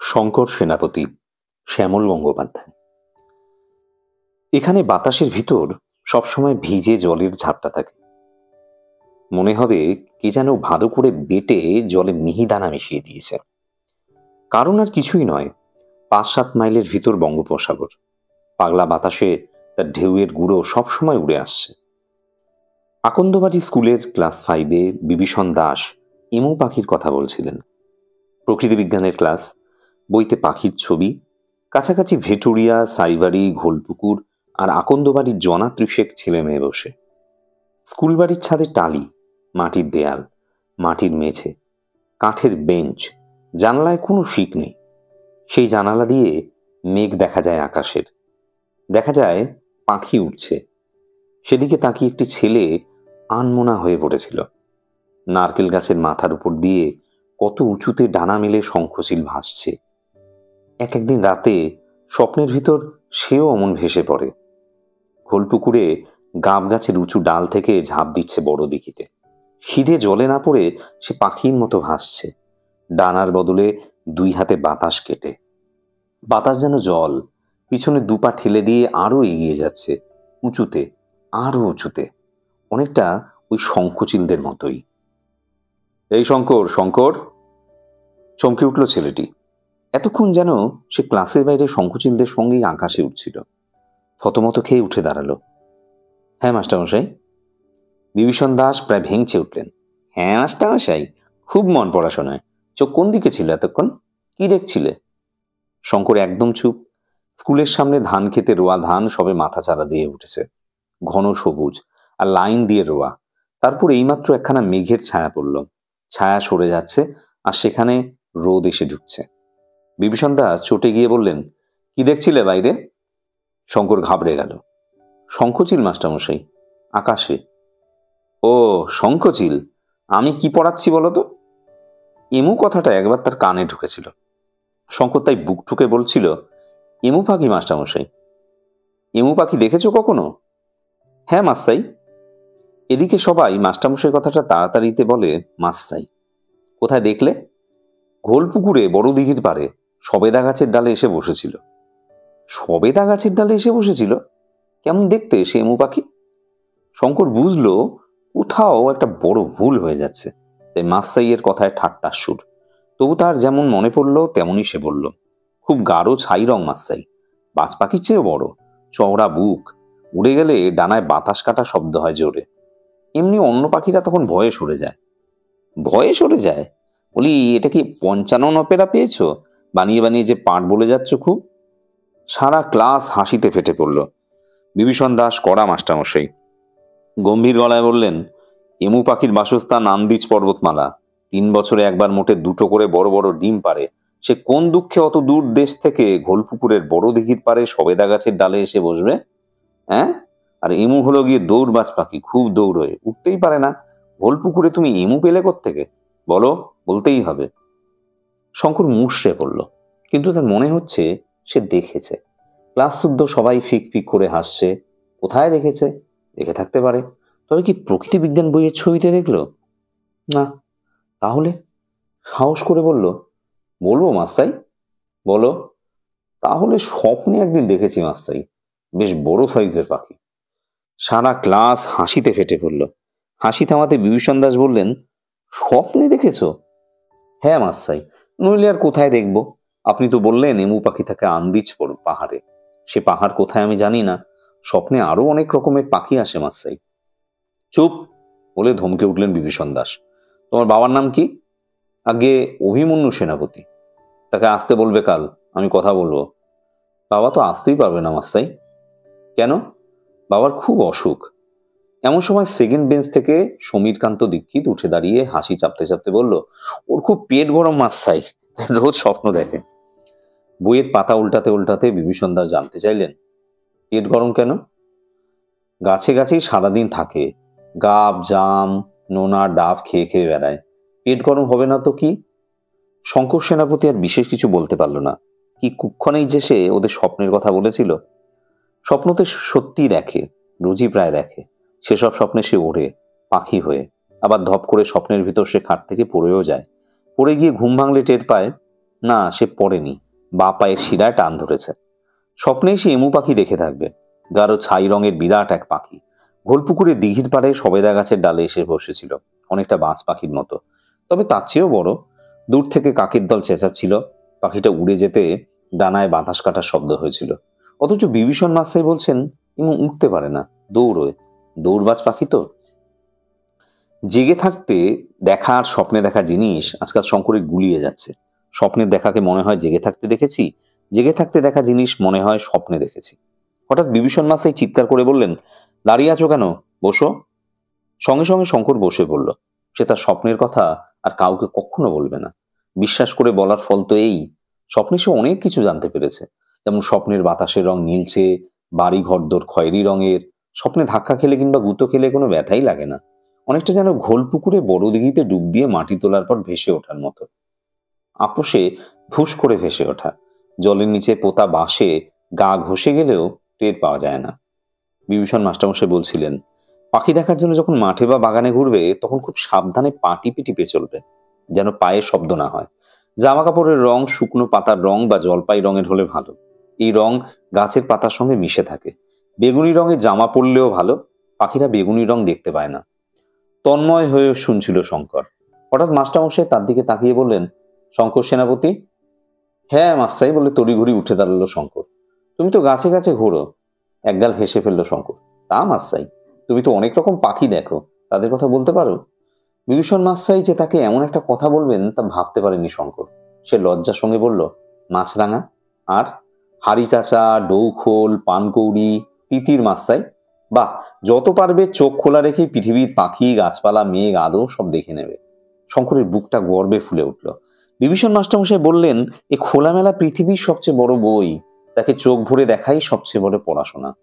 শঙ্কর সেনাপতি, শ্যামল গঙ্গোপাধ্যায়। এখানে বাতাসের ভিতর সবসময় ভিজে জলের ঝাপটা থাকে। মনে হবে কে যেন ভালো করে বেটে জলে মিহিদানা মিশিয়ে দিয়েছে। কারণ আর কিছুই নয়, ৫-৭ মাইলের ভিতর বঙ্গোপসাগর। পাগলা বাতাসে তার ঢেউয়ের গুঁড়ো সবসময় উড়ে আসছে। আকন্দবাড়ি স্কুলের ক্লাস 5-এ বিভীষণ দাস এমু পাখির কথা বলছিলেন। প্রকৃতি বিজ্ঞানের ক্লাস, বইতে পাখির ছবি, কাছাকাছি ভেটুরিয়া, সাইবাড়ি, ঘোলপুকুর আর আকন্দবাড়ির জনা ৩০ ছেলে মেয়ে বসে। স্কুল বাড়ির ছাদে টালি, মাটির দেয়াল, মাটির মেঝে, কাঠের বেঞ্চ, জানালায় কোনো শিক নেই। সেই জানালা দিয়ে মেঘ দেখা যায় আকাশের, দেখা যায় পাখি উঠছে। সেদিকে তাকিয়ে একটি ছেলে আনমনা হয়ে পড়েছিল। নারকেল গাছের মাথার উপর দিয়ে কত উঁচুতে ডানা মেলে শঙ্খচিল ভাসছে। একদিন রাতে স্বপ্নের ভিতর সেও অমন ভেসে পড়ে। ঘোলপুকুরে গাব গাছের উঁচু ডাল থেকে ঝাঁপ দিচ্ছে বড় দিঘিতে। সিধে জলে না পড়ে সে পাখির মতো ভাসছে, ডানার বদলে 2 হাতে বাতাস কেটে। বাতাস যেন জল, পিছনে 2 পা ঠেলে দিয়ে আরো এগিয়ে যাচ্ছে, উঁচুতে, আরো উঁচুতে, অনেকটা ওই শঙ্খচিলদের মতোই। এই শঙ্কর, শঙ্কর! চমকে উঠল ছেলেটি। এতক্ষণ যেন সে ক্লাসের বাইরে শঙ্খচিলদের সঙ্গেই আকাশে উঠছিল। থতমত খেয়ে উঠে দাঁড়ালো। হ্যাঁ মাস্টারমশাই। বিভীষণ দাস প্রায় ভেঙচে উঠলেন। হ্যাঁ মাস্টারমশাই, খুব মন পড়াশোনায়। চোখ কোন দিকে ছিল এতক্ষণ? কি দেখছিলে? শঙ্কর একদম চুপ। স্কুলের সামনে ধান খেতে রোয়া ধান সবে মাথা চারা দিয়ে উঠেছে, ঘন সবুজ আর লাইন দিয়ে রোয়া। তারপর এইমাত্র একখানা মেঘের ছায়া পড়ল, ছায়া সরে যাচ্ছে আর সেখানে রোদ এসে ঢুকছে। বিভীষণ দাস চটে গিয়ে বললেন, কি দেখছিলে বাইরে? শঙ্কর ঘাবড়ে গেল। শঙ্খচিল মাস্টারমশাই, আকাশে। ও শঙ্খচিল, আমি কি পড়াচ্ছি বলতো? এমু কথাটা একবার তার কানে ঢুকেছিল। শঙ্কর তাই বুক ঠুকে বলছিল, এমু পাখি মাস্টারমশাই। এমু পাখি দেখেছো কখনো? হ্যাঁ মাস্টাই। এদিকে সবাই মাস্টারমশাই কথাটা তাড়াতাড়িতে বলে মাস্টাই। কোথায় দেখলে? ঘোলপুকুরে বড় দিঘির পারে সবেদা গাছের ডালে এসে বসেছিল। সবেদা গাছের ডালে এসে বসেছিল? কেমন দেখতে সে এমু পাখি? শঙ্কর বুঝলো কোথাও একটা বড় ভুল হয়ে যাচ্ছে, তাই মাস্টাইয়ের কথায় ঠাট্টার সুর। তবু তার যেমন মনে পড়লো তেমনই সে বলল, খুব গাঢ় ছাই রং মাস্টাই, বাজ পাখির চেয়েও বড়, চওড়া বুক, উড়ে গেলে ডানায় বাতাস কাটা শব্দ হয় জোরে। এমনি অন্য পাখিরা তখন ভয়ে সরে যায়। ভয়ে সরে যায়? বলি, এটা কি ৫৫ অপেরা পেয়েছো? বানিয়ে বানিয়ে যে পাঠ বলে যাচ্ছ খুব। সারা ক্লাস হাসিতে ফেটে পড়ল। বিভীষণ দাস কড়া মাস্টারমশাই গম্ভীর গলায় বললেন, এমু পাখির বাসস্থান আন্দিজ পর্বতমালা। 3 বছরে একবার মোটে 2টো করে বড় বড় ডিম পাড়ে। সে কোন দুঃখে অত দূর দেশ থেকে ঘোলপুকুরের বড় দিঘির পারে সবেদা গাছের ডালে এসে বসবে? হ্যাঁ? আর এমু হলো গিয়ে দৌড়বাজ পাখি, খুব দৌড়ে, উঠতেই পারে না। ঘোলপুকুরে তুমি এমু পেলে কোত্থেকে? বলো, বলতেই হবে। শঙ্কর মুষড়ে পড়ল, কিন্তু তার মনে হচ্ছে সে দেখেছে। ক্লাস শুদ্ধ সবাই ফিক ফিক করে হাসছে। কোথায় দেখেছে? দেখে থাকতে পারে, তবে কি প্রকৃতি বিজ্ঞান বইয়ের ছবিতে দেখলো? না। তাহলে? সাহস করে বলল, বলবো মাস্টাই? বলো। তাহলে স্বপ্নে একদিন দেখেছি মাস্টাই, বেশ বড় সাইজের পাখি। সারা ক্লাস হাসিতে ফেটে পড়ল। হাসি থামাতে বিভীষণ দাস বললেন, স্বপ্নে দেখেছ? হ্যাঁ মাস্টাই, নইলে আর কোথায় দেখব? আপনি তো বললেন এমু পাখি থাকে আন্দিজ পাহাড়ে। সে পাহাড় কোথায় আমি জানি না। স্বপ্নে আরো অনেক রকমের পাখি আসে মাস্টাই। চুপ বলে ধমকে উঠলেন বিভীষণ দাস। তোমার বাবার নাম কি? আগে অভিমন্যু সেনাপতি। তাকে আসতে বলবে কাল, আমি কথা বলবো। বাবা তো আসতেই পারবে না মাস্টাই। কেন? বাবার খুব অসুখ। এমন সময় সেকেন্ড বেঞ্চ থেকে সমীরকান্ত দীক্ষিত উঠে দাঁড়িয়ে হাসি চাপতে চাপতে বলল, ওর খুব পেট গরম মাস্টাই, রোজ স্বপ্ন দেখে। বইয়ের পাতা উল্টাতে উল্টাতে বিভীষণ দাস জানতে চাইলেন, পেট গরম কেন? গাছে গাছেই সারাদিন থাকে, গাব জাম নোনা ডাব খেয়ে খেয়ে বেড়ায়, পেট গরম হবে না তো কি? শঙ্কর সেনাপতি আর বিশেষ কিছু বলতে পারল না। কি কুক্ষণেই যে সে ওদের স্বপ্নের কথা বলেছিল। স্বপ্নতে সত্যি দেখে, রোজই প্রায় দেখে। সেসব স্বপ্নে সে ওড়ে পাখি হয়ে, আবার ধপ করে স্বপ্নের ভিতর সে খাট থেকে পড়েও যায়। পড়ে গিয়ে ঘুম ভাঙলে টের পায় না, সে পড়েনি। বা পায়ের শিরায় টান ধরেছে। স্বপ্নে সে এমু পাখি দেখে থাকবে। গাঢ় ছাই রঙের বিরাট এক পাখি ঘোলপুকুরে দিঘির পাড়ে সবেদা গাছের ডালে এসে বসেছিল, অনেকটা বাজ পাখির মতো, তবে তার চেয়েও বড়। দূর থেকে কাকের দল চেঁচাচ্ছিল। পাখিটা উড়ে যেতে ডানায় বাতাস কাটার শব্দ হয়েছিল। অথচ বিভীষণ মাস্টার বলছেন এমন উঠতে পারে না, দৌড়োয়। দৌড়বাজ পাখি তো। জেগে থাকতে দেখা আর স্বপ্নে দেখা জিনিস আজকাল শঙ্করের গুলিয়ে যাচ্ছে। স্বপ্নের দেখাকে মনে হয় জেগে থাকতে দেখেছি, জেগে থাকতে দেখা জিনিস মনে হয় স্বপ্নে দেখেছি। হঠাৎ বিভীষণ মাস্টার চিৎকার করে বললেন, দাঁড়িয়ে আছো কেন, বসো। সঙ্গে সঙ্গে শঙ্কর বসে পড়ল। সে তার স্বপ্নের কথা আর কাউকে কখনো বলবে না। বিশ্বাস করে বলার ফল তো এই, স্বপ্নে সে অনেক কিছু জানতে পেরেছে। যেমন স্বপ্নের বাতাসের রং নীলচে, বাড়ি ঘরদোর খয়েরি রঙের। স্বপ্নে ধাক্কা খেলে কিংবা গুঁতো খেলে কোনো ব্যথাই লাগে না, অনেকটা যেন ঘোল পুকুরে বড় দিঘিতে ডুব দিয়ে মাটি তোলার পর ভেসে ওঠার মতো। আপোষে ফুস করে ভেসে ওঠা। জলের নিচে পোতা বাঁশে গা ঘষে গেলেও টের পাওয়া যায় না। বিভীষণ মাস্টারমশাই বলছিলেন, পাখি দেখার জন্য যখন মাঠে বা বাগানে ঘুরবে তখন খুব সাবধানে পা টিপে টিপে চলবে, যেন পায়ে শব্দ না হয়। জামা কাপড়ের রং শুকনো পাতার রং বা জলপাই রঙের হলে ভালো। এই রং গাছের পাতার সঙ্গে মিশে থাকে। বেগুনি রঙের জামা পরলেও ভালো, পাখিরা বেগুনি রং দেখতে পায় না। তন্ময় হয়ে শুনছিল শঙ্কর। হঠাৎ মাস্টারমশাই তার দিকে তাকিয়ে বললেন, শঙ্কর সেনাপতি। হ্যাঁ মাস্টাই, বলে তড়িঘড়ি উঠে দাঁড়ালো শঙ্কর। তুমি তো গাছে গাছে ঘোরো। একগাল হেসে ফেললো শঙ্কর। তা মাস্টাই, তুমি তো অনেক রকম পাখি দেখো, তাদের কথা বলতে পারো? বিভীষণ মাস্টাই যে তাকে এমন একটা কথা বলবেন তা ভাবতে পারেনি শঙ্কর। সে লজ্জার সঙ্গে বলল, মাছরাঙা। আর হাড়ি চাচা, ডৌখোল, পানকৌড়ি, তিতির মাস্টাই। বাহ, যত পারবে চোখ খোলা রেখে পৃথিবীর পাখি, গাছপালা, মেঘ, আদৌ সব দেখে নেবে। শঙ্করের বুকটা গর্বে ফুলে উঠল। বিভীষণ মাস্টারমশাই বললেন, এ খোলামেলা পৃথিবীর সবচেয়ে বড় বই, তাকে চোখ ভরে দেখাই সবচেয়ে বড় পড়াশোনা।